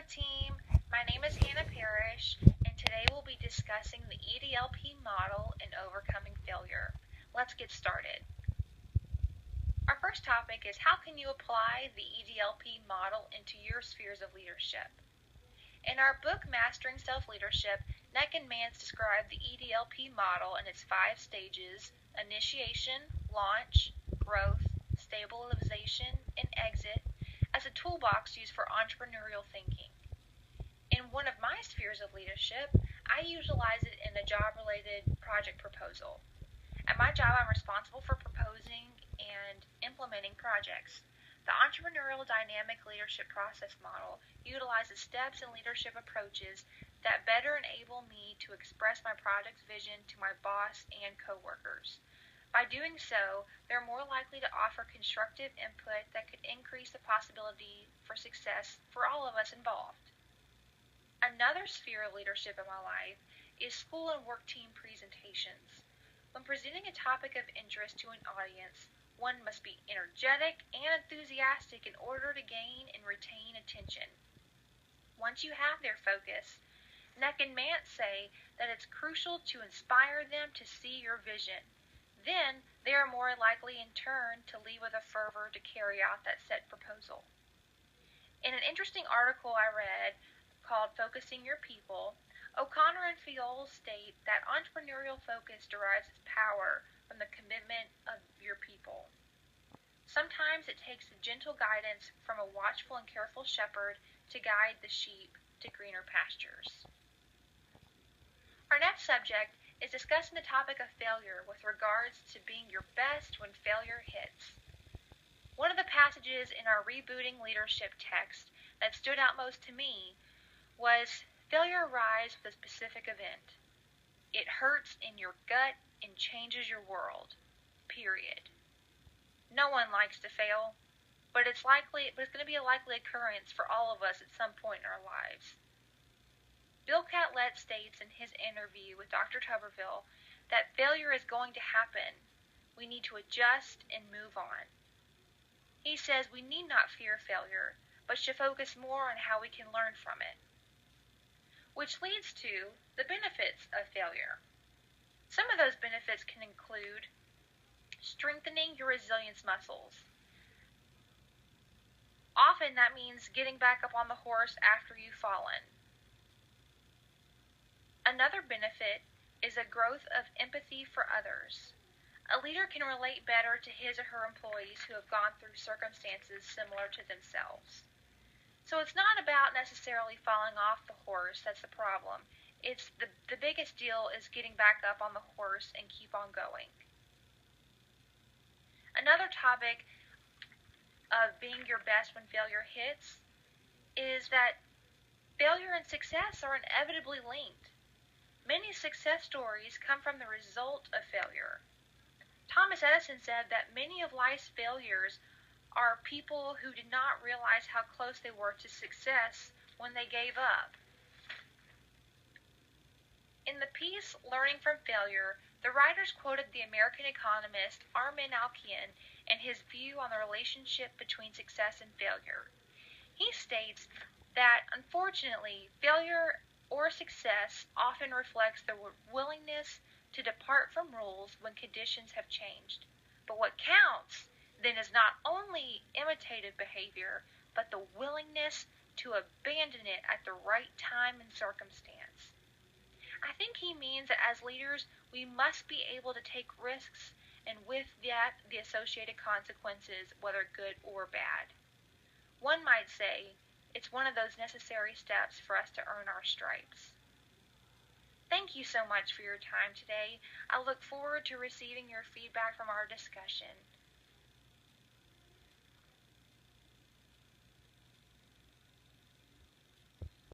team. My name is Hannah Parrish, and today we'll be discussing the EDLP model in overcoming failure. Let's get started. Our first topic is how can you apply the EDLP model into your spheres of leadership? In our book, Mastering Self-Leadership, Neck and Mance described the EDLP model in its 5 stages: initiation, launch, growth, stabilization, and exit, as a toolbox used for entrepreneurial thinking. In one of my spheres of leadership, I utilize it in a job-related project proposal. At my job, I'm responsible for proposing and implementing projects. The entrepreneurial dynamic leadership process model utilizes steps and leadership approaches that better enable me to express my project's vision to my boss and coworkers. By doing so, they're more likely to offer constructive input that could increase the possibility for success for all of us involved. Another sphere of leadership in my life is school and work team presentations. When presenting a topic of interest to an audience, one must be energetic and enthusiastic in order to gain and retain attention. Once you have their focus, Neck and Mance say that it's crucial to inspire them to see your vision. Then, they are more likely in turn to lead with a fervor to carry out that set proposal. In an interesting article I read called Focusing Your People, O'Connor and Fiol state that entrepreneurial focus derives its power from the commitment of your people. Sometimes it takes the gentle guidance from a watchful and careful shepherd to guide the sheep to greener pastures. Our next subject is discussing the topic of failure with regards to being your best when failure hits. One of the passages in our Rebooting Leadership text that stood out most to me was, failure arrives with a specific event. It hurts in your gut and changes your world. Period. No one likes to fail, but it's going to be a likely occurrence for all of us at some point in our lives. Bill Catlett states in his interview with Dr. Tuberville that failure is going to happen. We need to adjust and move on. He says we need not fear failure, but should focus more on how we can learn from it. Which leads to the benefits of failure. Some of those benefits can include strengthening your resilience muscles. Often that means getting back up on the horse after you've fallen. Another benefit is a growth of empathy for others. A leader can relate better to his or her employees who have gone through circumstances similar to themselves. So it's not about necessarily falling off the horse that's the problem. It's the biggest deal is getting back up on the horse and keep on going. Another topic of being your best when failure hits is that failure and success are inevitably linked. Many success stories come from the result of failure. Thomas Edison said that many of life's failures are people who did not realize how close they were to success when they gave up. In the piece Learning from Failure, the writers quoted the American economist Armen Alkian and his view on the relationship between success and failure. He states that, unfortunately, failure or success often reflects the willingness to depart from rules when conditions have changed. But what counts then is not only imitative behavior, but the willingness to abandon it at the right time and circumstance. I think he means that as leaders, we must be able to take risks, and with that, the associated consequences, whether good or bad. One might say, it's one of those necessary steps for us to earn our stripes. Thank you so much for your time today. I look forward to receiving your feedback from our discussion.